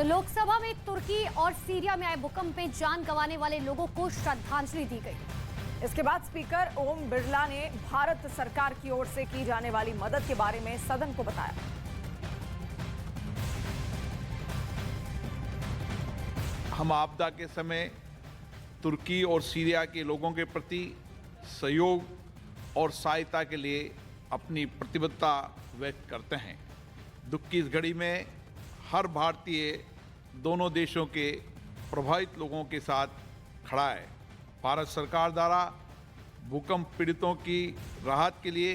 तो लोकसभा में तुर्की और सीरिया में आए भूकंप में जान गंवाने वाले लोगों को श्रद्धांजलि दी गई। इसके बाद स्पीकर ओम बिरला ने भारत सरकार की ओर से की जाने वाली मदद के बारे में सदन को बताया। हम आपदा के समय तुर्की और सीरिया के लोगों के प्रति सहयोग और सहायता के लिए अपनी प्रतिबद्धता व्यक्त करते हैं। दुख की इस घड़ी में हर भारतीय दोनों देशों के प्रभावित लोगों के साथ खड़ा है। भारत सरकार द्वारा भूकंप पीड़ितों की राहत के लिए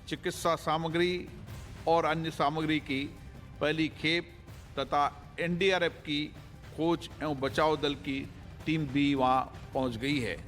चिकित्सा सामग्री और अन्य सामग्री की पहली खेप तथा एनडीआरएफ की खोज एवं बचाव दल की टीम भी वहां पहुंच गई है।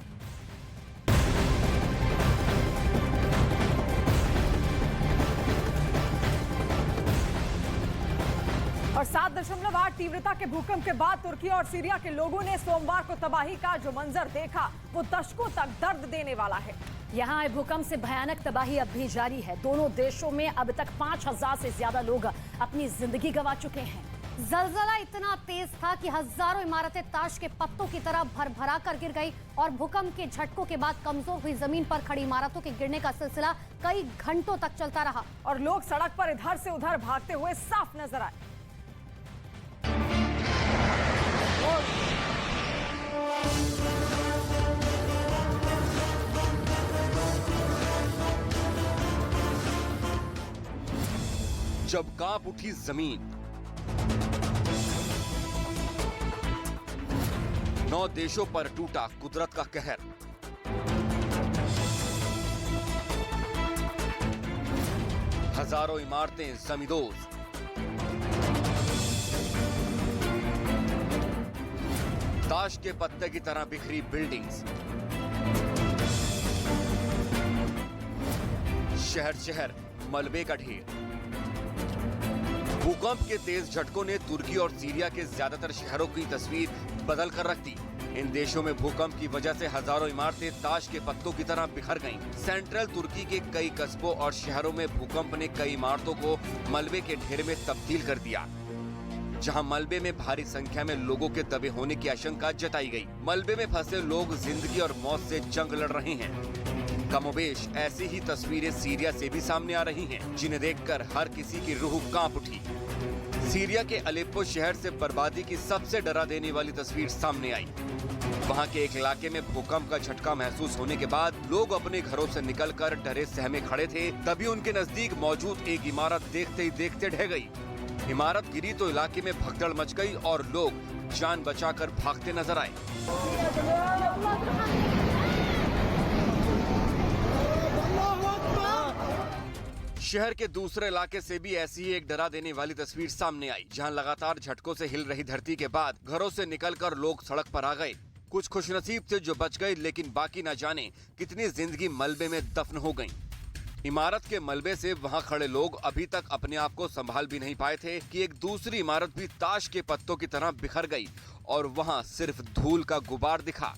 और 7.8 तीव्रता के भूकंप के बाद तुर्की और सीरिया के लोगों ने सोमवार को तबाही का जो मंजर देखा वो दशकों तक दर्द देने वाला है। यहाँ आए भूकंप से भयानक तबाही अब भी जारी है। दोनों देशों में अब तक 5,000 से ज्यादा लोग अपनी जिंदगी गंवा चुके हैं। जलजला इतना तेज था कि हजारों इमारतें ताश के पत्तों की तरह भरभरा कर गिर गई और भूकंप के झटकों के बाद कमजोर हुई जमीन पर खड़ी इमारतों के गिरने का सिलसिला कई घंटों तक चलता रहा और लोग सड़क पर इधर से उधर भागते हुए साफ नजर आए। जब कांप उठी जमीन, 9 देशों पर टूटा कुदरत का कहर। हजारों इमारतें जमींदोज। ताश के पत्ते की तरह बिखरी बिल्डिंग्स। शहर शहर मलबे का ढेर। भूकंप के तेज झटकों ने तुर्की और सीरिया के ज्यादातर शहरों की तस्वीर बदल कर रख दी। इन देशों में भूकंप की वजह से हजारों इमारतें ताश के पत्तों की तरह बिखर गईं। सेंट्रल तुर्की के कई कस्बों और शहरों में भूकंप ने कई इमारतों को मलबे के ढेर में तब्दील कर दिया, जहां मलबे में भारी संख्या में लोगों के दबे होने की आशंका जताई गई। मलबे में फंसे लोग जिंदगी और मौत से जंग लड़ रहे हैं। कमोबेश ऐसी ही तस्वीरें सीरिया से भी सामने आ रही हैं, जिन्हें देखकर हर किसी की रूह कांप उठी। सीरिया के अलेप्पो शहर से बर्बादी की सबसे डरा देने वाली तस्वीर सामने आई। वहां के एक इलाके में भूकंप का झटका महसूस होने के बाद लोग अपने घरों से निकलकर डरे सहमे खड़े थे। तभी उनके नजदीक मौजूद एक इमारत देखते ही देखते ढह गई। इमारत गिरी तो इलाके में भगदड़ मच गई और लोग जान बचाकर भागते नजर आए। शहर के दूसरे इलाके से भी ऐसी ही एक डरा देने वाली तस्वीर सामने आई, जहां लगातार झटकों से हिल रही धरती के बाद घरों से निकलकर लोग सड़क पर आ गए। कुछ खुशनसीब थे जो बच गए, लेकिन बाकी न जाने कितनी जिंदगी मलबे में दफन हो गईं। इमारत के मलबे से वहां खड़े लोग अभी तक अपने आप को संभाल भी नहीं पाए थे कि एक दूसरी इमारत भी ताश के पत्तों की तरह बिखर गई और वहां सिर्फ धूल का गुबार दिखा।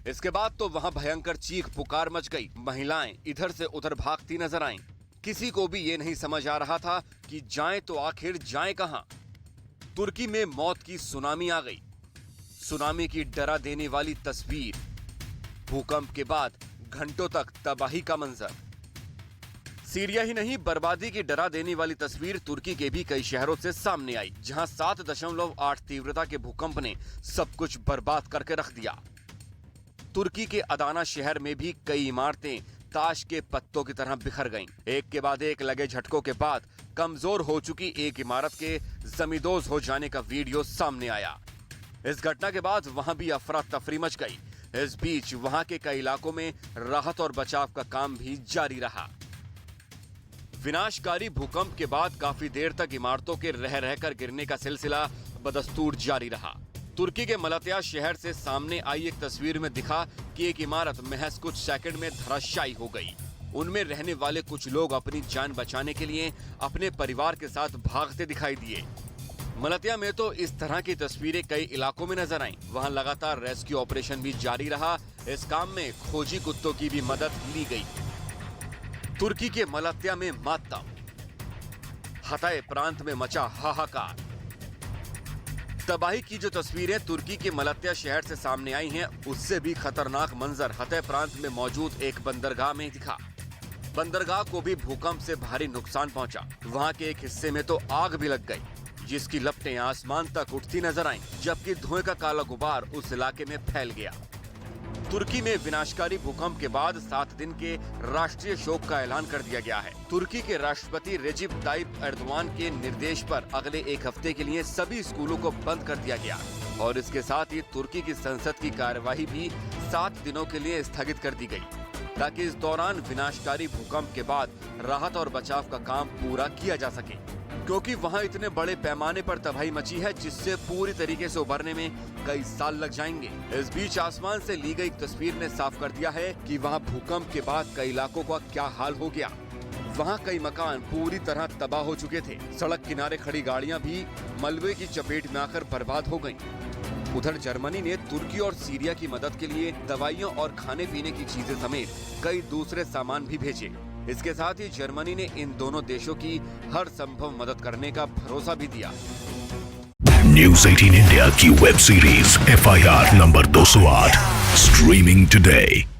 इसके बाद तो वहां भयंकर चीख पुकार मच गई। महिलाएं इधर से उधर भागती नजर आईं। किसी को भी ये नहीं समझ आ रहा था कि जाएं तो आखिर जाएं कहां। तुर्की में मौत की सुनामी आ गई। सुनामी की डरा देने वाली तस्वीर। भूकंप के बाद घंटों तक तबाही का मंजर। सीरिया ही नहीं, बर्बादी की डरा देने वाली तस्वीर तुर्की के भी कई शहरों से सामने आई, जहां 7.8 तीव्रता के भूकंप ने सब कुछ बर्बाद करके रख दिया। तुर्की के अदाना शहर में भी कई इमारतें ताश के पत्तों की तरह बिखर गईं। एक के बाद एक लगे झटकों के बाद कमजोर हो चुकी एक इमारत के जमींदोज हो जाने का वीडियो सामने आया। इस घटना के बाद वहां भी अफरा तफरी मच गई। इस बीच वहां के कई इलाकों में राहत और बचाव का काम भी जारी रहा। विनाशकारी भूकंप के बाद काफी देर तक इमारतों के रह रहकर गिरने का सिलसिला बदस्तूर जारी रहा। तुर्की के मलात्या शहर से सामने आई एक तस्वीर में दिखा कि एक इमारत महज कुछ सेकंड में धराशायी हो गई। उनमें रहने वाले कुछ लोग अपनी जान बचाने के लिए अपने परिवार के साथ भागते दिखाई दिए। मलात्या में तो इस तरह की तस्वीरें कई इलाकों में नजर आईं। वहां लगातार रेस्क्यू ऑपरेशन भी जारी रहा। इस काम में खोजी कुत्तों की भी मदद ली गई। तुर्की के मलात्या में मातम, हताए प्रांत में मचा हाहाकार। तबाही की जो तस्वीरें तुर्की के मलत्या शहर से सामने आई हैं, उससे भी खतरनाक मंजर हतह प्रांत में मौजूद एक बंदरगाह में दिखा। बंदरगाह को भी भूकंप से भारी नुकसान पहुंचा। वहां के एक हिस्से में तो आग भी लग गई, जिसकी लपटें आसमान तक उठती नजर आईं, जबकि धुएं का काला गुबार उस इलाके में फैल गया। तुर्की में विनाशकारी भूकंप के बाद 7 दिन के राष्ट्रीय शोक का ऐलान कर दिया गया है। तुर्की के राष्ट्रपति रेजिप ताइप एर्दोआन के निर्देश पर अगले एक हफ्ते के लिए सभी स्कूलों को बंद कर दिया गया और इसके साथ ही तुर्की की संसद की कार्यवाही भी 7 दिनों के लिए स्थगित कर दी गई, ताकि इस दौरान विनाशकारी भूकंप के बाद राहत और बचाव का काम पूरा किया जा सके, क्योंकि वहां इतने बड़े पैमाने पर तबाही मची है जिससे पूरी तरीके से उभरने में कई साल लग जाएंगे। इस बीच आसमान से ली गई तस्वीर ने साफ कर दिया है कि वहां भूकंप के बाद कई इलाकों का क्या हाल हो गया। वहां कई मकान पूरी तरह तबाह हो चुके थे। सड़क किनारे खड़ी गाड़ियां भी मलबे की चपेट में आकर बर्बाद हो गईं। उधर जर्मनी ने तुर्की और सीरिया की मदद के लिए दवाइयों और खाने पीने की चीजें समेत कई दूसरे सामान भी भेजे। इसके साथ ही जर्मनी ने इन दोनों देशों की हर संभव मदद करने का भरोसा भी दिया। न्यूज़ 18 इंडिया की web series FIR number 208 streaming today.